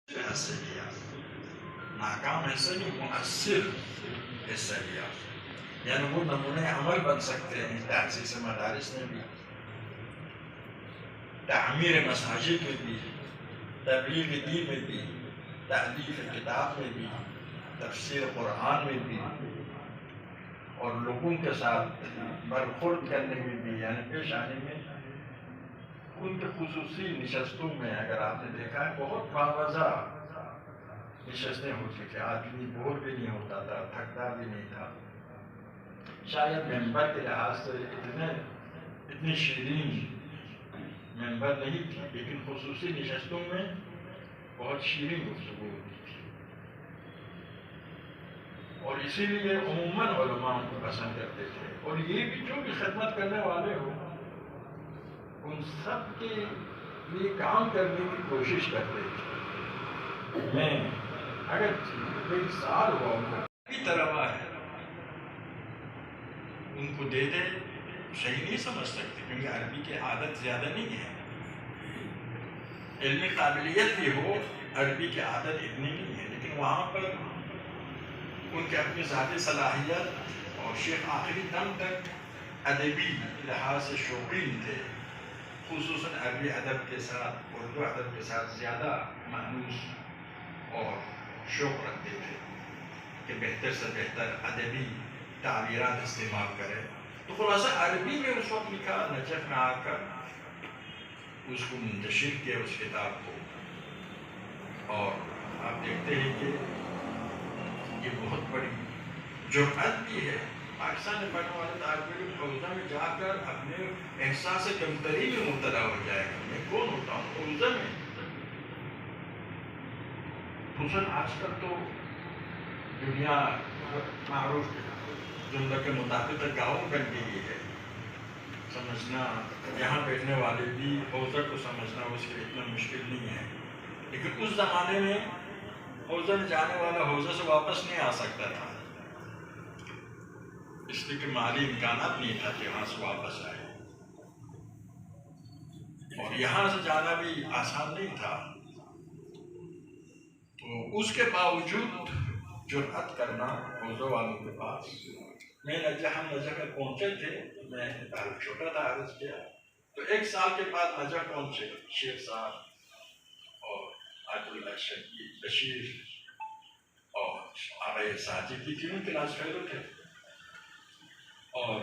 حصہ لیا، ناکام حصہ نہیں، مؤثر حصہ لیا، یعنی وہ نمونۂ عمل بن سکتے ہیں تأسیس مدارس میں بھی، تعمیر مساجد میں بھی، تبلیغ دین میں بھی، تألیف کتاب میں بھی، تفسیر قرآن میں بھی، اور لوگوں کے ساتھ برخورد کرنے میں بھی، یعنی پیش آنے میں۔ ان کے خصوصی نشستوں میں اگر آپ نے دیکھا ہے بہت باوضع نشستیں ہوتی تھیں، آدمی بور بھی نہیں ہوتا تھا، تھکتا بھی نہیں تھا۔ شاید ممبر کے لحاظ سے اتنی شیرین ممبر نہیں تھی، لیکن خصوصی نشستوں میں بہت شیرین گفتگو ہوتی تھی، اور اسی لیے عموماً علماء ان کو پسند کرتے تھے، اور یہ بھی جو بھی خدمت کرنے والے ہو ان سب کے لیے کام کرنے کی کوشش کرتے تھے۔ میں اگر کوئی سال ہوا ان کو بھی طرح ہے ان کو دے دے صحیح نہیں سمجھ سکتے، کیونکہ عربی کی عادت زیادہ نہیں ہے، علمی قابلیت بھی ہو عربی کی عادت اتنی نہیں ہے، لیکن وہاں پر ان کے اپنی ذاتی صلاحیت، اور شیخ آخری دم تک ادبی لحاظ سے شوقین تھے، خصوصاً عربی ادب کے ساتھ اردو ادب کے ساتھ زیادہ مانوس اور شوق رکھتے تھے کہ بہتر سے بہتر ادبی تعبیرات استعمال کرے۔ تو خلاصہ عربی میں اس وقت لکھا، نجف میں آ کر اس کو منتشر کیا اس کتاب کو، اور آپ دیکھتے ہیں کہ یہ بہت بڑی جرأت بھی ہے۔ پاکستان میں پڑھنے والے طالب علم حوزہ میں جا کر اپنے احساس کمتری میں مبتلا ہو جائے گا، میں کون ہوتا ہوں حوزہ میں۔ خصوصاً آج کل تو دنیا معروف جملہ کے مطابق گاؤں بن گئی ہے، سمجھنا یہاں بیٹھنے والے بھی حوزہ کو سمجھنا اس کے اتنا مشکل نہیں ہے، لیکن اس زمانے میں حوزہ میں جانے والا حوزہ سے واپس نہیں آ سکتا تھا، اس لیے کہ مالی امکانات نہیں تھا کہ وہاں سے واپس آئے، اور یہاں سے جانا بھی آسان نہیں تھا۔ تو اس کے باوجود جرأت کرنا حوزہ والوں کے پاس۔ میں ہم نجف میں پہنچے تھے، میں چھوٹا تھا، عرض کیا تو 1 سال کے بعد نجف پہنچے شیخ صاحب اور عبد اللہ بشیر اور آغا ساجد کی تینوں کلاس فیلو تھے، اور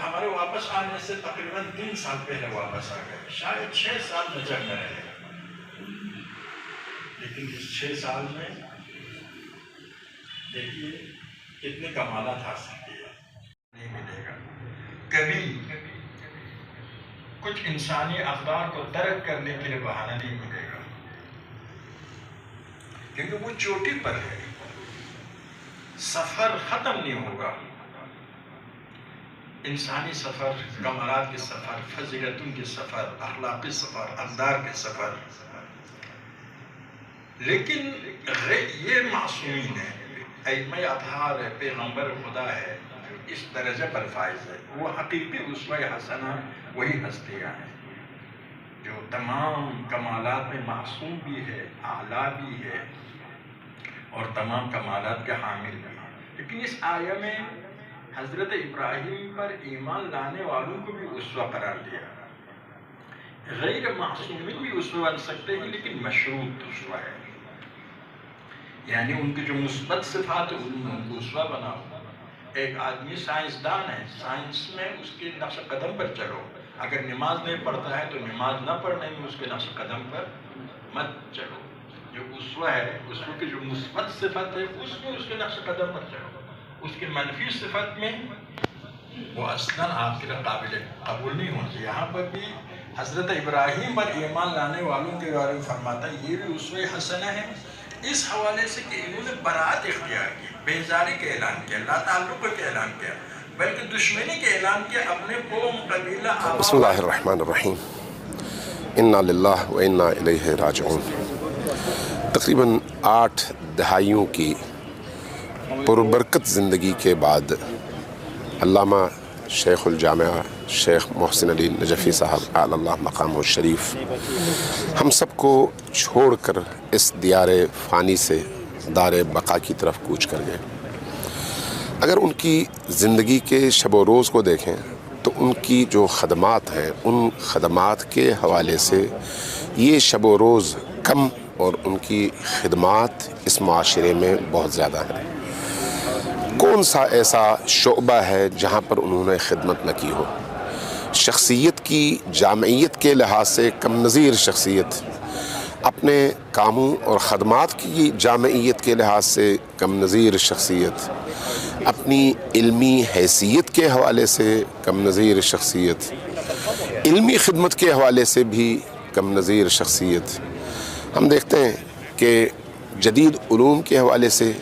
ہمارے واپس آنے سے تقریباً 3 سال پہلے واپس آ گئے، شاید 6 سال نجف میں رہے، لیکن اس 6 سال میں دیکھیے کتنے کمالات حاصل کیے۔ نہیں ملے گا کبھی کچھ انسانی اقدار کو ترک کرنے کے لیے بہانہ نہیں ملے گا، کیونکہ وہ چوٹی پر ہے، سفر ختم نہیں ہوگا، انسانی سفر، کمالات کے سفر، فضیلتوں کے سفر، اخلاقی سفر، اقدار کے سفر، لیکن یہ معصومین ہے، ائمہ اطہار ہے، پیغمبر خدا ہے، جو اس درجہ پر فائز ہے، وہ حقیقی اسوہ حسنہ وہی ہستیاں ہیں جو تمام کمالات میں معصوم بھی ہے، اعلیٰ بھی ہے، اور تمام کمالات کے حامل بھی ہے۔ لیکن اس آیہ میں حضرت ابراہیم پر ایمان لانے والوں کو بھی اسوہ قرار دیا، غیر معصومین بھی اسوہ بن سکتے ہیں، لیکن مشروط اسوہ ہے، یعنی ان کی جو مثبت صفات ان کو اسوہ بناؤ۔ ایک آدمی سائنسدان ہے، سائنس میں اس کے نقش قدم پر چلو، اگر نماز نہیں پڑھتا ہے تو نماز نہ پڑھنے میں اس کے نقش قدم پر مت چلو۔ جو اسوہ ہے، اسوہ کی جو مثبت صفت ہے اس میں اس کے نقش قدم پر چلو، اس کی منفی صفت میں وہ اصلاً آپ کے لیے قابل قبول نہیں ہونا چاہیے۔ یہاں پر بھی حضرت ابراہیم پر ایمان لانے والوں کے بارے میں فرماتا ہے یہ بھی اسوہ حسنہ ہے، اس حوالے سے کہ انہوں نے برات اختیار کی، بیزاری کا اعلان کیا، لا تعلق کا اعلان کیا، بلکہ دشمنی کا اعلان کیا، اپنے قوم قبیلہ بسم اللہ الرحمن الرحیم، انا للہ و انا الیہ راجعون۔ تقریباً 8 دہائیوں کی پربرکت زندگی کے بعد علامہ شیخ الجامعہ شیخ محسن علی نجفی صاحب اعلی اللہ مقامہ الشریف ہم سب کو چھوڑ کر اس دیار فانی سے دار بقا کی طرف کوچ کر گئے۔ اگر ان کی زندگی کے شب و روز کو دیکھیں تو ان کی جو خدمات ہیں ان خدمات کے حوالے سے یہ شب و روز کم اور ان کی خدمات اس معاشرے میں بہت زیادہ ہیں۔ کون سا ایسا شعبہ ہے جہاں پر انہوں نے خدمت نہ کی ہو؟ شخصیت کی جامعیت کے لحاظ سے کم نظیر شخصیت، اپنے کاموں اور خدمات کی جامعیت کے لحاظ سے کم نظیر شخصیت، اپنی علمی حیثیت کے حوالے سے کم نظیر شخصیت، علمی خدمت کے حوالے سے بھی کم نظیر شخصیت۔ ہم دیکھتے ہیں کہ جدید علوم کے حوالے سے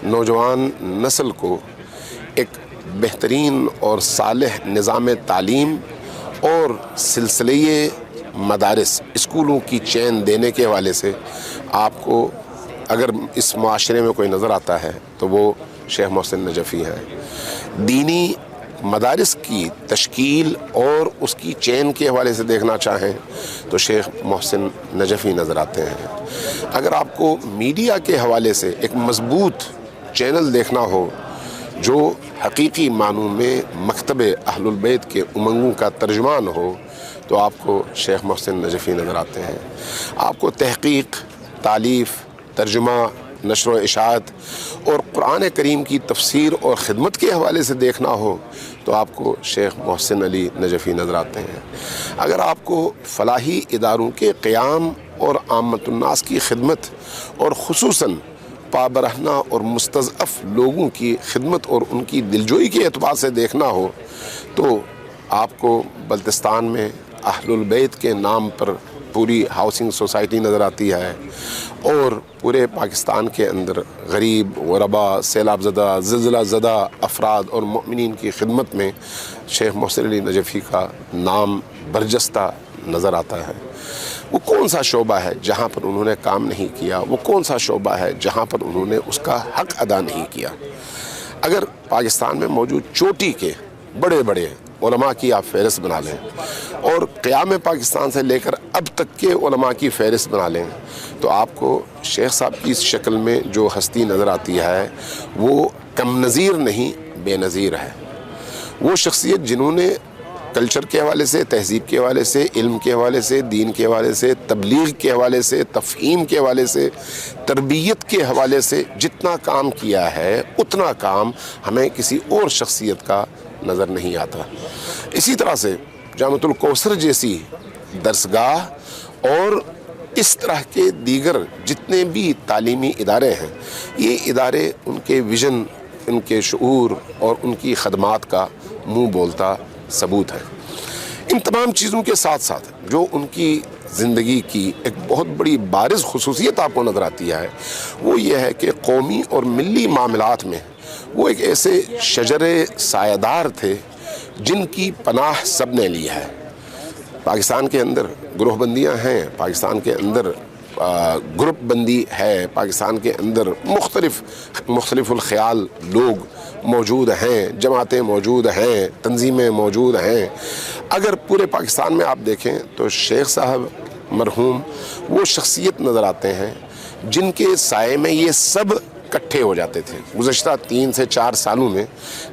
نوجوان نسل کو ایک بہترین اور صالح نظام تعلیم اور سلسلے مدارس اسکولوں کی چین دینے کے حوالے سے آپ کو اگر اس معاشرے میں کوئی نظر آتا ہے تو وہ شیخ محسن نجفی ہیں۔ دینی مدارس کی تشکیل اور اس کی چین کے حوالے سے دیکھنا چاہیں تو شیخ محسن نجفی نظر آتے ہیں۔ اگر آپ کو میڈیا کے حوالے سے ایک مضبوط چینل دیکھنا ہو جو حقیقی معنوں میں مکتب اہل البیت کے امنگوں کا ترجمان ہو تو آپ کو شیخ محسن نجفی نظر آتے ہیں۔ آپ کو تحقیق، تالیف، ترجمہ، نشر و اشاعت اور قرآن کریم کی تفسیر اور خدمت کے حوالے سے دیکھنا ہو تو آپ کو شیخ محسن علی نجفی نظر آتے ہیں۔ اگر آپ کو فلاحی اداروں کے قیام اور عامت الناس کی خدمت اور خصوصاً پابرہنہ اور مستضعف لوگوں کی خدمت اور ان کی دلجوئی کے اعتبار سے دیکھنا ہو تو آپ کو بلتستان میں اہل البیت کے نام پر پوری ہاؤسنگ سوسائٹی نظر آتی ہے، اور پورے پاکستان کے اندر غریب، غربا، سیلاب زدہ، زلزلہ زدہ افراد اور مؤمنین کی خدمت میں شیخ محسن علی نجفی کا نام برجستہ نظر آتا ہے۔ وہ کون سا شعبہ ہے جہاں پر انہوں نے کام نہیں کیا؟ وہ کون سا شعبہ ہے جہاں پر انہوں نے اس کا حق ادا نہیں کیا؟ اگر پاکستان میں موجود چوٹی کے بڑے بڑے علماء کی آپ فہرست بنا لیں اور قیام پاکستان سے لے کر اب تک کے علماء کی فہرست بنا لیں تو آپ کو شیخ صاحب کی اس شکل میں جو ہستی نظر آتی ہے وہ کم نظیر نہیں بے نظیر ہے۔ وہ شخصیت جنہوں نے کلچر کے حوالے سے، تہذیب کے حوالے سے، علم کے حوالے سے، دین کے حوالے سے، تبلیغ کے حوالے سے، تفہیم کے حوالے سے، تربیت کے حوالے سے جتنا کام کیا ہے اتنا کام ہمیں کسی اور شخصیت کا نظر نہیں آتا۔ اسی طرح سے جامعۃ الکوثر جیسی درسگاہ اور اس طرح کے دیگر جتنے بھی تعلیمی ادارے ہیں، یہ ادارے ان کے ویژن، ان کے شعور اور ان کی خدمات کا منہ بولتا ثبوت ہے۔ ان تمام چیزوں کے ساتھ ساتھ جو ان کی زندگی کی ایک بہت بڑی بارز خصوصیت آپ کو نظر آتی ہے وہ یہ ہے کہ قومی اور ملی معاملات میں وہ ایک ایسے شجر سایہ تھے جن کی پناہ سب نے لی ہے۔ پاکستان کے اندر گروہ بندیاں ہیں، پاکستان کے اندر گروپ بندی ہے، پاکستان کے اندر مختلف الخیال لوگ موجود ہیں، جماعتیں موجود ہیں، تنظیمیں موجود ہیں۔ اگر پورے پاکستان میں آپ دیکھیں تو شیخ صاحب مرحوم وہ شخصیت نظر آتے ہیں جن کے سائے میں یہ سب اکٹھے ہو جاتے تھے۔ گزشتہ 3 سے 4 سالوں میں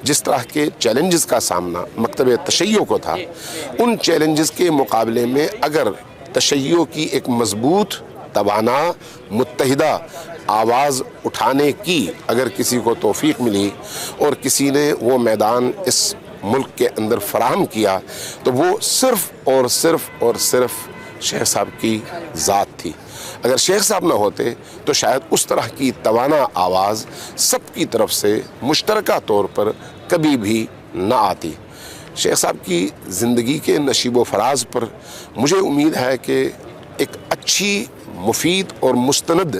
جس طرح کے چیلنجز کا سامنا مکتب تشیع کو تھا، ان چیلنجز کے مقابلے میں اگر تشیع کی ایک مضبوط، توانا، متحدہ آواز اٹھانے کی اگر کسی کو توفیق ملی اور کسی نے وہ میدان اس ملک کے اندر فراہم کیا تو وہ صرف اور صرف اور صرف شیخ صاحب کی ذات تھی۔ اگر شیخ صاحب نہ ہوتے تو شاید اس طرح کی توانا آواز سب کی طرف سے مشترکہ طور پر کبھی بھی نہ آتی۔ شیخ صاحب کی زندگی کے نشیب و فراز پر مجھے امید ہے کہ ایک اچھی، مفید اور مستند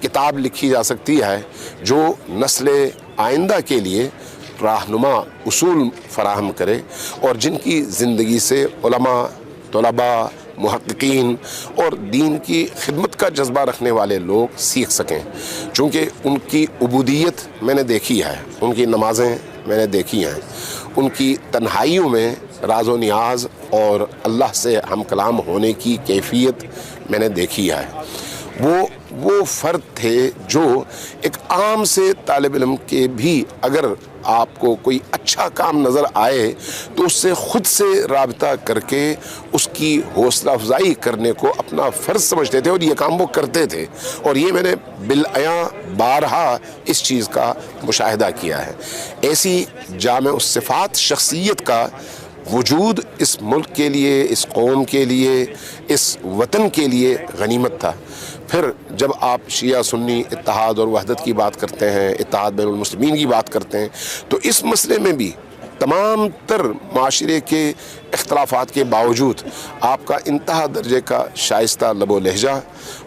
کتاب لکھی جا سکتی ہے جو نسل آئندہ کے لیے راہنما اصول فراہم کرے اور جن کی زندگی سے علماء، طلباء، محققین اور دین کی خدمت کا جذبہ رکھنے والے لوگ سیکھ سکیں۔ چونکہ ان کی عبودیت میں نے دیکھی ہے، ان کی نمازیں میں نے دیکھی ہیں، ان کی تنہائیوں میں راز و نیاز اور اللہ سے ہم کلام ہونے کی کیفیت میں نے دیکھی ہے. وہ فرد تھے جو ایک عام سے طالب علم کے بھی اگر آپ کو کوئی اچھا کام نظر آئے تو اس سے خود سے رابطہ کر کے اس کی حوصلہ افزائی کرنے کو اپنا فرض سمجھتے تھے، اور یہ کام وہ کرتے تھے. اور یہ میں نے بالعیاں بارہا اس چیز کا مشاہدہ کیا ہے. ایسی جامع الصفات شخصیت کا وجود اس ملک کے لیے، اس قوم کے لیے، اس وطن کے لیے غنیمت تھا. پھر جب آپ شیعہ سنی اتحاد اور وحدت کی بات کرتے ہیں، اتحاد بین المسلمین کی بات کرتے ہیں، تو اس مسئلے میں بھی تمام تر معاشرے کے اختلافات کے باوجود آپ کا انتہا درجے کا شائستہ لب و لہجہ،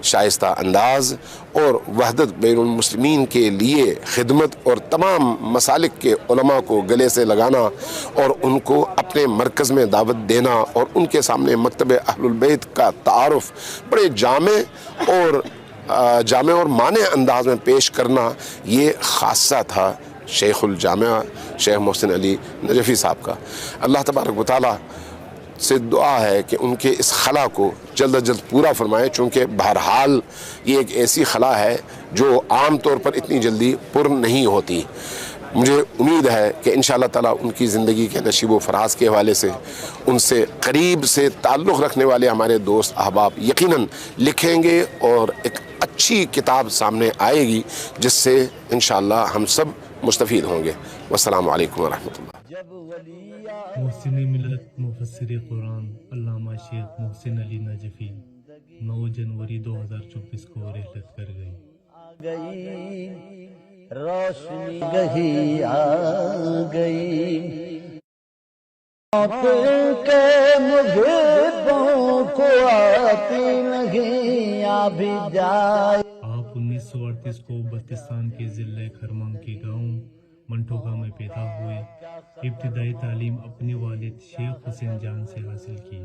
شائستہ انداز اور وحدت بین المسلمین کے لیے خدمت اور تمام مسالک کے علماء کو گلے سے لگانا اور ان کو اپنے مرکز میں دعوت دینا اور ان کے سامنے مکتب اہل البیت کا تعارف بڑے جامع اور مانع انداز میں پیش کرنا، یہ خاصہ تھا شیخ الجامعہ شیخ محسن علی نجفی صاحب کا. اللہ تبارک و تعالیٰ سے دعا ہے کہ ان کے اس خلا کو جلد از جلد پورا فرمائے، چونکہ بہرحال یہ ایک ایسی خلا ہے جو عام طور پر اتنی جلدی پر نہیں ہوتی. مجھے امید ہے کہ انشاءاللہ تعالیٰ ان کی زندگی کے نشیب و فراز کے حوالے سے ان سے قریب سے تعلق رکھنے والے ہمارے دوست احباب یقیناً لکھیں گے اور ایک اچھی کتاب سامنے آئے گی جس سے انشاءاللہ ہم سب مستفید ہوں گے. والسلام علیکم ورحمۃ اللہ. محسن ملت مفسر قرآن علامہ شیخ محسن علی نجفی 9 جنوری 2024 کو رحلت کر گئی. روشنی گہی آ گئی، موت کے محبوں کو آتی نہیں آ بھی جائے. آپ 1938 کو بلتستان کے ضلع کھرمنگ کے گاؤں منٹوکا میں پیدا ہوئے. ابتدائی تعلیم اپنے والد شیخ حسین جان سے حاصل کی.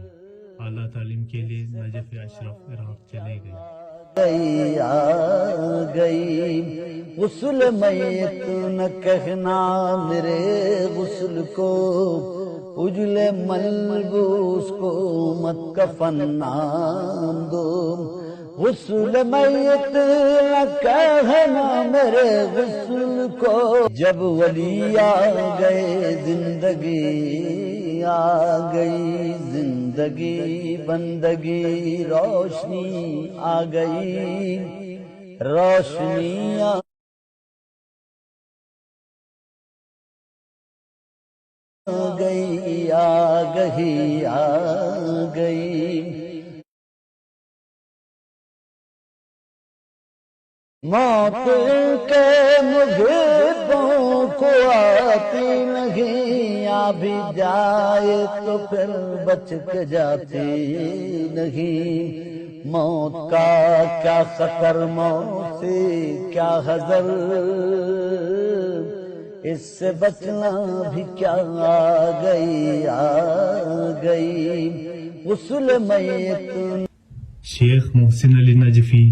اعلیٰ تعلیم کے لیے نجف اشرف عراق چلے گئے. آ گئی غسل میت نہ کہنا میرے غسل کو، اجلے ملبوس کو مت کفن نام دو. غسل میت نہ کہنا میرے غسل کو، جب ولی آ گئے زندگی آ گئی. زندگی بندگی روشنی آ گئی، روشنی آ گئی آ گئی آ گئی. موت کے محبوں کو آتی نہیں آ بھی جائے تو پھر بچ کے جاتی نہیں. موت کا کیا خطر، موت سے کیا حذر، اس سے بچنا بھی کیا آ گئی آ گئی. غسل میت شیخ محسن علی نجفی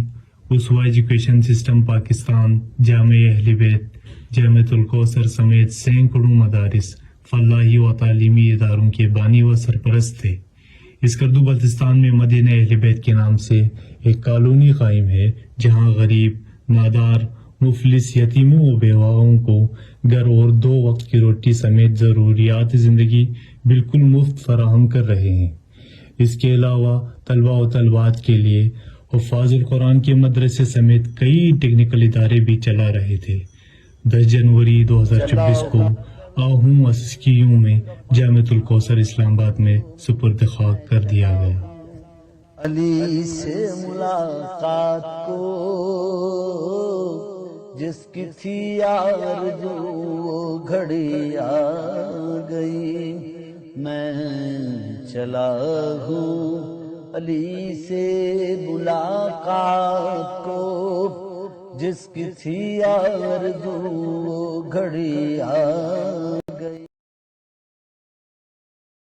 اسوہ ایجوکیشن سسٹم پاکستان، جامعہ اہل بیت، جامعۃ الکوثر سمیت سینکڑوں مدارس، فلاحی و تعلیمی اداروں کے بانی و سرپرست تھے. اس کردو بلتستان میں مدینہ اہل بیت کے نام سے ایک کالونی قائم ہے جہاں غریب، نادار، مفلس، یتیموں و بیواؤں کو گھر اور 2 وقت کی روٹی سمیت ضروریات زندگی بالکل مفت فراہم کر رہے ہیں. اس کے علاوہ طلباء و طلبات کے لیے حفاظ القرآن کے مدرسے سمیت کئی ٹیکنیکل ادارے بھی چلا رہے تھے. 10 جنوری 2024 کو آہوں اسکیوں میں جامعۃ الکوثر اسلام آباد میں سپرد خاک کر دیا گیا. علی سے ملاقات کو جس کی تھی آرزو وہ گھڑی آ گئی. میں چلا ہوں علی سے ملاقات کو جس کی تھی آرزو وہ گھڑی آ